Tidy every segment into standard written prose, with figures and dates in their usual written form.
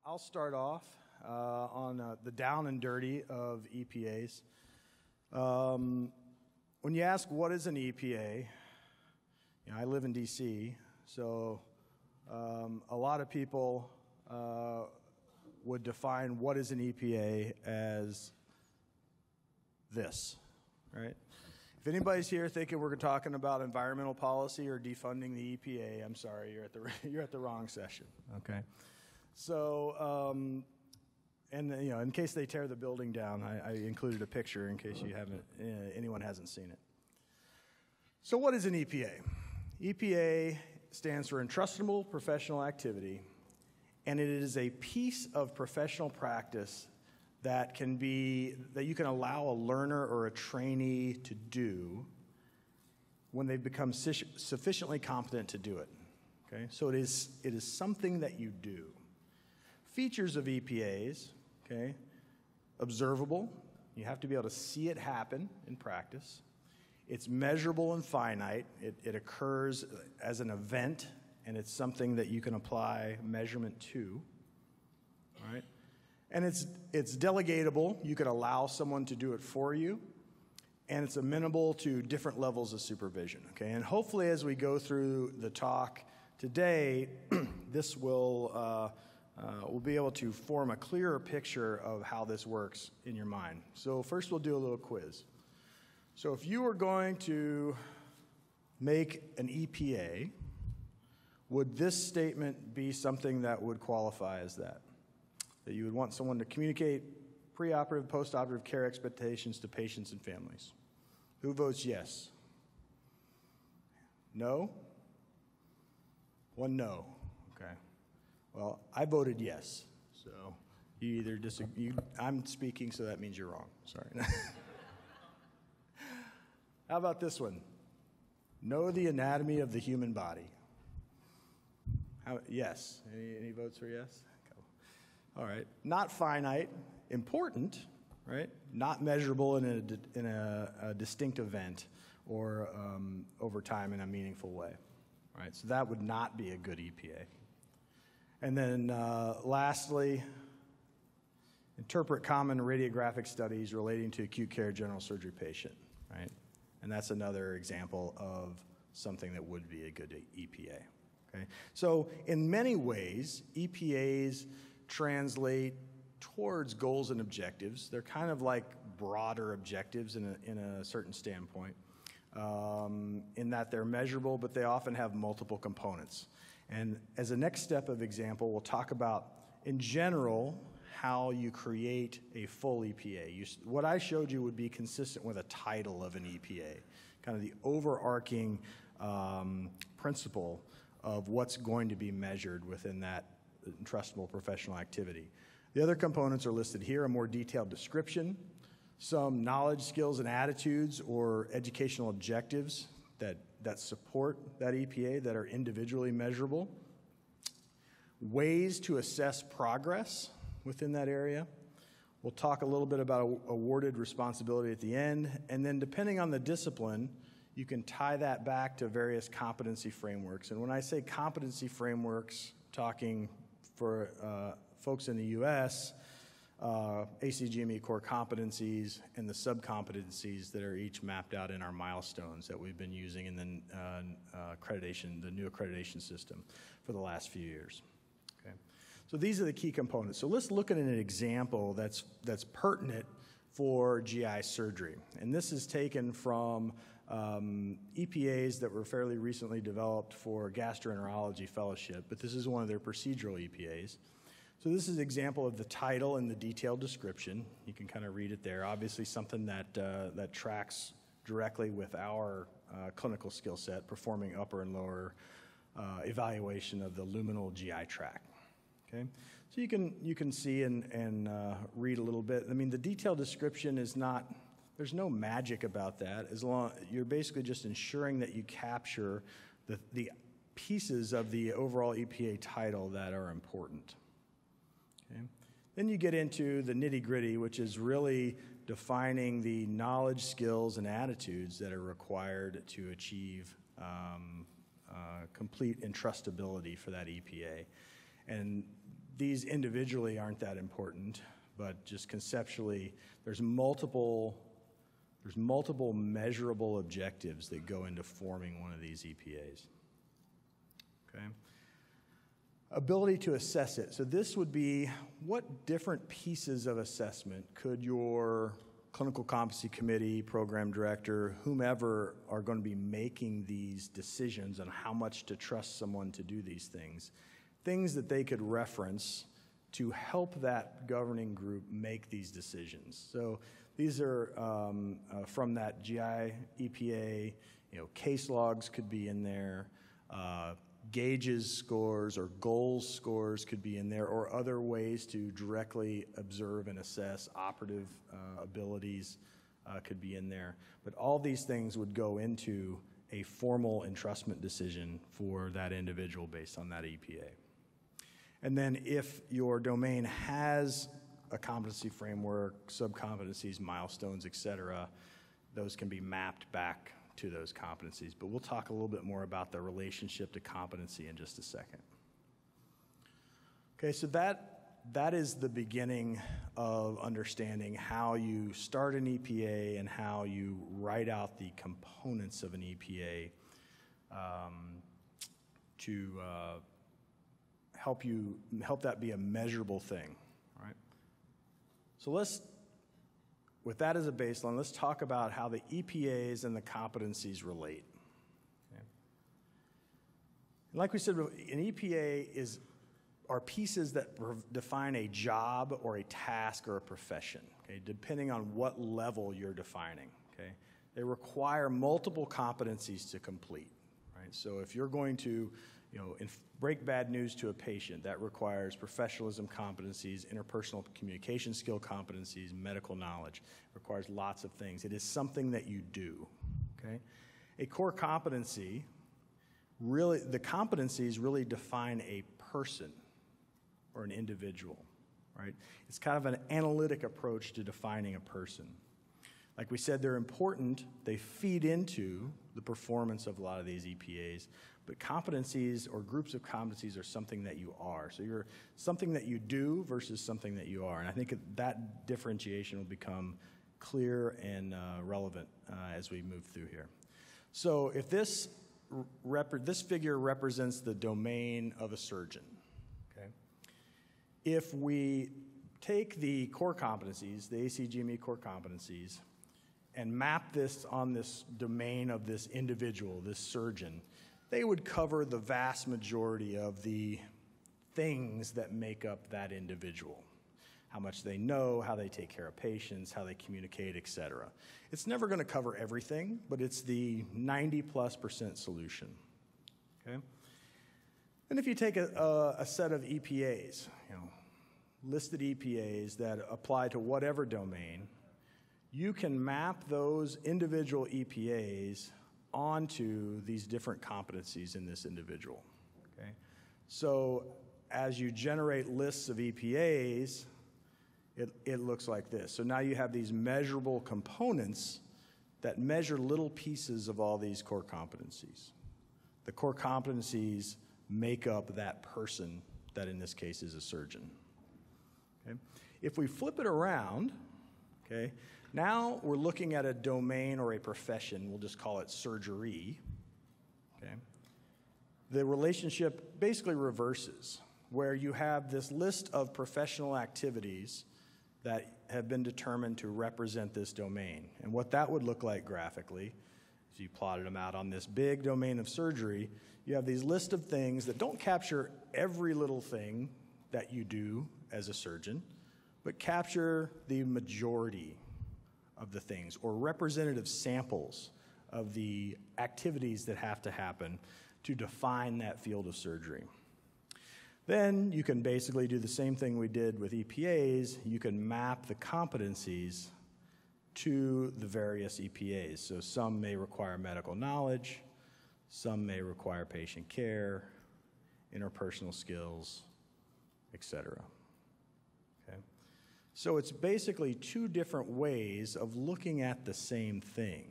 I'll start off on the down and dirty of EPAs. When you ask what is an EPA, I live in D.C., so a lot of people would define what is an EPA as this, right? If anybody's here thinking we're talking about environmental policy or defunding the EPA, I'm sorry, you're at the wrong session. Okay, so in case they tear the building down, I included a picture in case anyone hasn't seen it. So what is an EPA? EPA stands for Entrustable Professional Activity, and it is a piece of professional practice that you can allow a learner or a trainee to do when they've become sufficiently competent to do it. Okay? So it is something that you do. Features of EPAs, okay? Observable. You have to be able to see it happen in practice. It's measurable and finite. It occurs as an event, and it's something that you can apply measurement to. All right? And it's delegatable. You could allow someone to do it for you, and it's amenable to different levels of supervision. Okay, and hopefully, as we go through the talk today, this we'll be able to form a clearer picture of how this works in your mind. So first, we'll do a little quiz. So if you were going to make an EPA, would this statement be something that would qualify as that? That you would want someone to communicate preoperative, postoperative care expectations to patients and families. Who votes yes? No? One no. Okay. Well, I voted yes. So you either disagree. I'm speaking, so that means you're wrong. Sorry. How about this one? Know the anatomy of the human body. Yes. Any votes for yes? All right. Not finite, important, right? Not measurable in a distinct event or over time in a meaningful way, right? So that would not be a good EPA. And then lastly, interpret common radiographic studies relating to acute care general surgery patient, right? And that's another example of something that would be a good EPA, okay? So in many ways, EPAs translate towards goals and objectives. They're kind of like broader objectives in a certain standpoint, in that they're measurable, but they often have multiple components. And as a next step of example, we'll talk about, in general, how you create a full EPA. What I showed you would be consistent with a title of an EPA, kind of the overarching principle of what's going to be measured within that entrustable professional activity. The other components are listed here, a more detailed description, some knowledge, skills, and attitudes or educational objectives that support that EPA that are individually measurable, ways to assess progress within that area. We'll talk a little bit about awarded responsibility at the end, and then depending on the discipline, you can tie that back to various competency frameworks. And when I say competency frameworks, talking for folks in the U.S., ACGME core competencies and the sub-competencies that are each mapped out in our milestones that we've been using in the the new accreditation system for the last few years. Okay, so these are the key components. So let's look at an example that's pertinent for GI surgery, and this is taken from EPAs that were fairly recently developed for gastroenterology fellowship, but this is one of their procedural EPAs. So this is an example of the title and the detailed description. You can kind of read it there. Obviously something that tracks directly with our clinical skill set, performing upper and lower evaluation of the luminal GI tract. Okay, so you can see and read a little bit. I mean, the detailed description is not. There's no magic about that. You're basically just ensuring that you capture the pieces of the overall EPA title that are important. Okay. Then you get into the nitty-gritty, which is really defining the knowledge, skills, and attitudes that are required to achieve complete entrustability for that EPA. And these individually aren't that important, but just conceptually, there's multiple measurable objectives that go into forming one of these EPAs. Okay. Ability to assess it. So this would be what different pieces of assessment could your clinical competency committee, program director, whomever are going to be making these decisions on how much to trust someone to do these things that they could reference to help that governing group make these decisions. So these are from that GI EPA, case logs could be in there, gauges scores or goals scores could be in there, or other ways to directly observe and assess operative abilities could be in there. But all these things would go into a formal entrustment decision for that individual based on that EPA. And then if your domain has a competency framework, sub-competencies, milestones, et cetera, those can be mapped back to those competencies. But we'll talk a little bit more about the relationship to competency in just a second. Okay, so that is the beginning of understanding how you start an EPA and how you write out the components of an EPA to help that be a measurable thing, right? So with that as a baseline, let's talk about how the EPAs and the competencies relate. Okay? And like we said, an EPA are pieces that define a job or a task or a profession, okay, depending on what level you're defining. Okay? They require multiple competencies to complete. Right? So if you're going to break bad news to a patient, that requires professionalism competencies, interpersonal communication skill competencies, medical knowledge. It requires lots of things. It is something that you do, okay? A core competency, the competencies really define a person or an individual, right? It's kind of an analytic approach to defining a person. Like we said, they're important. They feed into the performance of a lot of these EPAs. But competencies or groups of competencies are something that you are. So you're something that you do versus something that you are. And I think that differentiation will become clear and relevant as we move through here. So if this figure represents the domain of a surgeon, okay? If we take the core competencies, the ACGME core competencies, and map this on this domain of this individual, this surgeon, they would cover the vast majority of the things that make up that individual. How much they know, how they take care of patients, how they communicate, et cetera. It's never going to cover everything, but it's the 90+% solution. Okay? And if you take a set of EPAs, listed EPAs that apply to whatever domain, you can map those individual EPAs onto these different competencies in this individual. Okay? So as you generate lists of EPAs, it looks like this. So now you have these measurable components that measure little pieces of all these core competencies. The core competencies make up that person that in this case is a surgeon. Okay? If we flip it around, okay, now we're looking at a domain or a profession. We'll just call it surgery. Okay? The relationship basically reverses, where you have this list of professional activities that have been determined to represent this domain. And what that would look like graphically, if you plotted them out on this big domain of surgery, you have these list of things that don't capture every little thing that you do as a surgeon, but capture the majority of the things, or representative samples of the activities that have to happen to define that field of surgery. Then you can basically do the same thing we did with EPAs. You can map the competencies to the various EPAs. So some may require medical knowledge, some may require patient care, interpersonal skills, etc. Okay? So it's basically two different ways of looking at the same thing.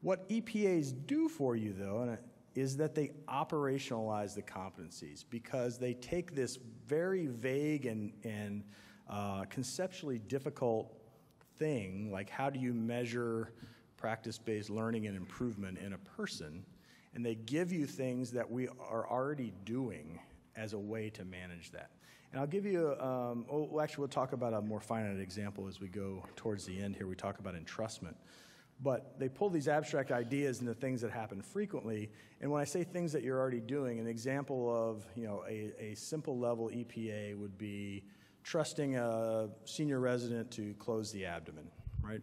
What EPAs do for you, though, and is that they operationalize the competencies, because they take this very vague and conceptually difficult thing, like how do you measure practice-based learning and improvement in a person, and they give you things that we are already doing as a way to manage that. And I'll give you, actually we'll talk about a more finite example as we go towards the end here. We talk about entrustment. But they pull these abstract ideas into things that happen frequently. And when I say things that you're already doing, an example of a simple level EPA would be trusting a senior resident to close the abdomen, right?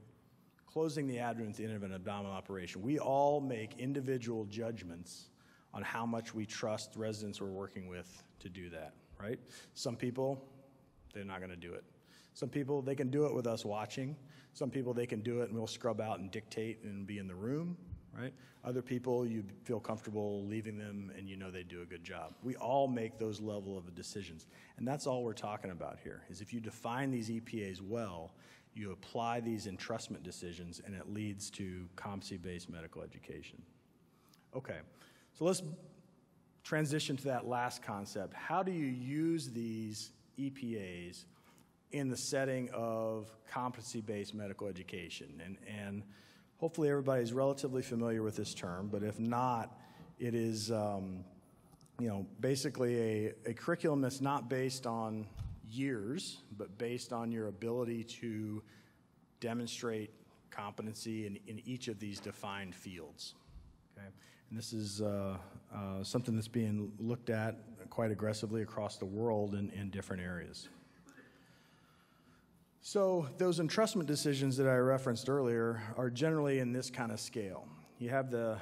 Closing the abdomen at the end of an abdominal operation. We all make individual judgments on how much we trust residents we're working with to do that, right? Some people, they're not going to do it. Some people, they can do it with us watching. Some people, they can do it and we'll scrub out and dictate and be in the room, right? Other people, you feel comfortable leaving them and you know they do a good job. We all make those level of decisions. And that's all we're talking about here, is if you define these EPAs well, you apply these entrustment decisions and it leads to competency-based medical education. Okay, so let's transition to that last concept. How do you use these EPAs in the setting of competency-based medical education? And hopefully everybody's relatively familiar with this term, but if not, it is basically a curriculum that's not based on years, but based on your ability to demonstrate competency in each of these defined fields. Okay? And this is something that's being looked at quite aggressively across the world in different areas. So those entrustment decisions that I referenced earlier are generally in this kind of scale. You have the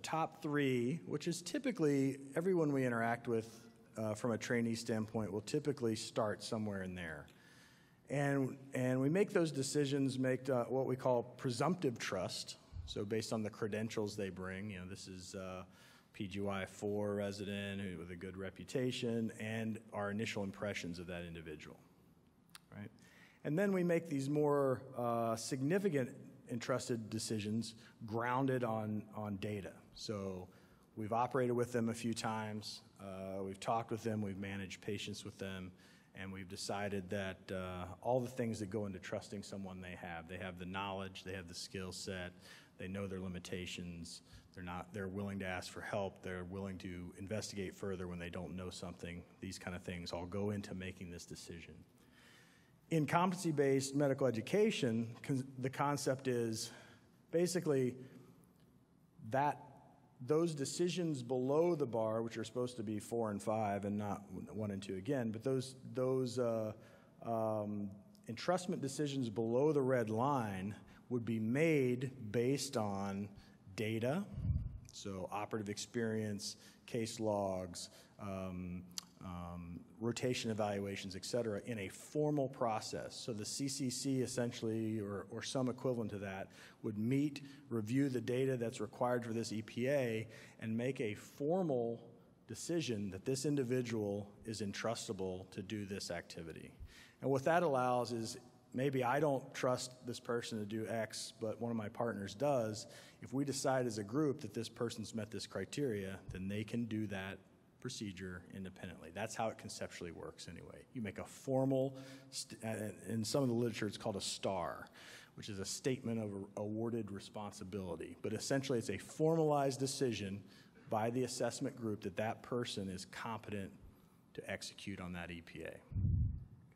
top three, which is typically everyone we interact with from a trainee standpoint will typically start somewhere in there. And we make those decisions, what we call presumptive trust. So based on the credentials they bring, this is PGY 4 resident with a good reputation and our initial impressions of that individual. Right? And then we make these more significant entrusted decisions grounded on data. So we've operated with them a few times, we've talked with them, we've managed patients with them, and we've decided that all the things that go into trusting someone they have the knowledge, they have the skill set, they know their limitations, they're willing to ask for help, they're willing to investigate further when they don't know something. These kind of things all go into making this decision. In competency-based medical education, the concept is basically that those decisions below the bar, which are supposed to be 4 and 5 and not 1 and 2 again, but those entrustment decisions below the red line would be made based on data, so operative experience, case logs, rotation evaluations, et cetera, in a formal process. So the CCC essentially, or some equivalent to that, would meet, review the data that's required for this EPA, and make a formal decision that this individual is entrustable to do this activity. And what that allows is, maybe I don't trust this person to do X, but one of my partners does. If we decide as a group that this person's met this criteria, then they can do that procedure independently. That's how it conceptually works anyway. You make a formal, in some of the literature it's called a STAR, which is a statement of awarded responsibility. But essentially it's a formalized decision by the assessment group that that person is competent to execute on that EPA.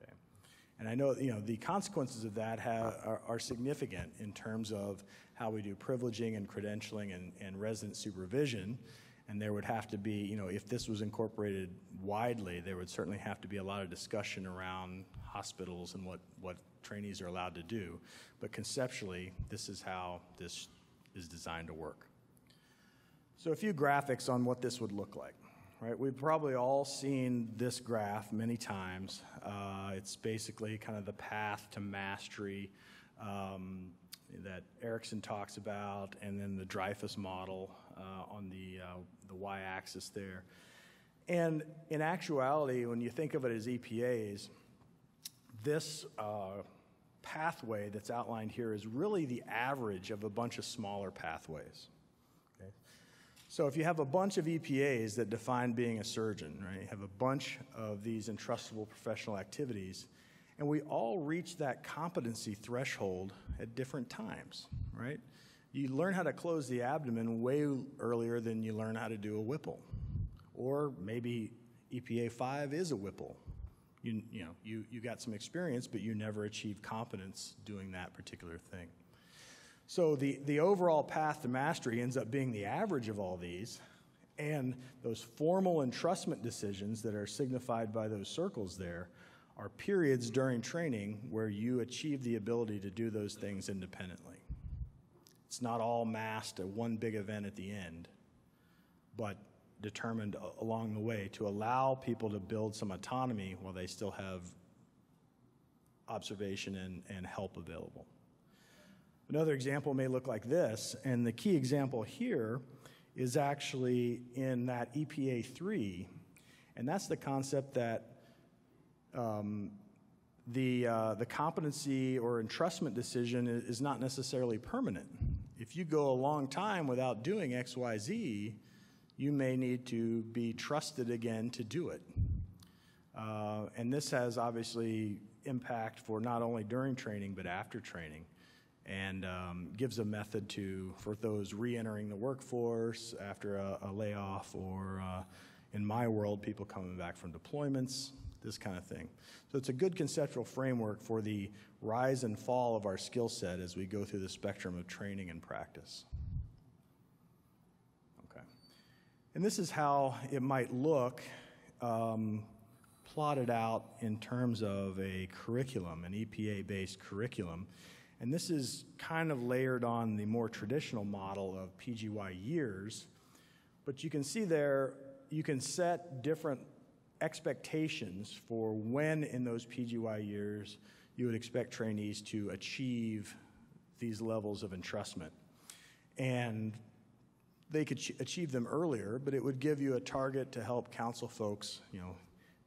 Okay. And I know the consequences of that are significant in terms of how we do privileging and credentialing and resident supervision. And there would have to be, if this was incorporated widely, there would certainly have to be a lot of discussion around hospitals and what trainees are allowed to do. But conceptually, this is how this is designed to work. So a few graphics on what this would look like. Right? We've probably all seen this graph many times. It's basically kind of the path to mastery that Erickson talks about, and then the Dreyfus model on the y-axis there. And in actuality, when you think of it as EPAs, this pathway that's outlined here is really the average of a bunch of smaller pathways. Okay? So if you have a bunch of EPAs that define being a surgeon, right, you have a bunch of these entrustable professional activities, and we all reach that competency threshold at different times, right? You learn how to close the abdomen way earlier than you learn how to do a Whipple. Or maybe EPA 5 is a Whipple. You got some experience, but you never achieved competence doing that particular thing. So the overall path to mastery ends up being the average of all these, and those formal entrustment decisions that are signified by those circles there are periods during training where you achieve the ability to do those things independently. It's not all massed at one big event at the end, but determined along the way to allow people to build some autonomy while they still have observation and help available. Another example may look like this, and the key example here is actually in that EPA 3, and that's the concept that the competency or entrustment decision is not necessarily permanent. If you go a long time without doing X, Y, Z, you may need to be trusted again to do it. And this has obviously impact for not only during training but after training, and gives a method for those re-entering the workforce after a layoff, or in my world, people coming back from deployments, this kind of thing. So it's a good conceptual framework for the rise and fall of our skill set as we go through the spectrum of training and practice. Okay. And this is how it might look plotted out in terms of a curriculum, an EPA-based curriculum. And this is kind of layered on the more traditional model of PGY years. But you can see there, you can set different expectations for when in those PGY years you would expect trainees to achieve these levels of entrustment. And they could achieve them earlier, but it would give you a target to help counsel folks,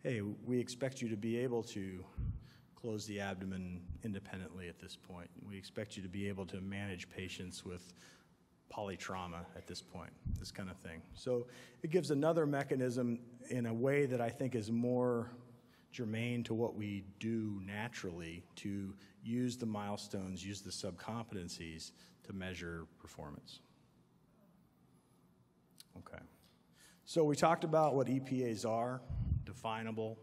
hey, we expect you to be able to close the abdomen independently at this point. We expect you to be able to manage patients with polytrauma at this point, this kind of thing. So it gives another mechanism in a way that I think is more germane to what we do naturally to use the milestones, use the subcompetencies to measure performance. Okay. So we talked about what EPAs are: definable,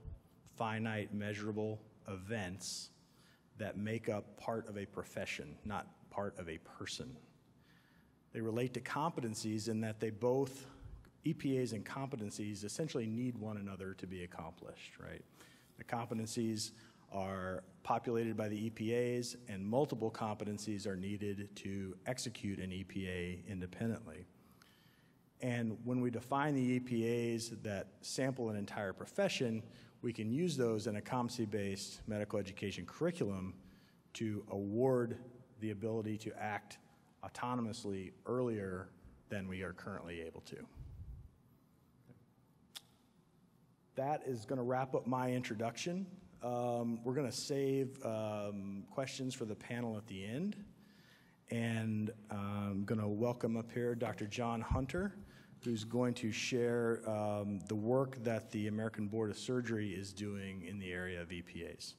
finite, measurable events that make up part of a profession, not part of a person. They relate to competencies in that they both, EPAs and competencies, essentially need one another to be accomplished, right? The competencies are populated by the EPAs, and multiple competencies are needed to execute an EPA independently. And when we define the EPAs that sample an entire profession, we can use those in a competency-based medical education curriculum to award the ability to act autonomously earlier than we are currently able to. That is going to wrap up my introduction. We're going to save questions for the panel at the end. And I'm going to welcome up here Dr. John Hunter, who's going to share the work that the American Board of Surgery is doing in the area of EPAs.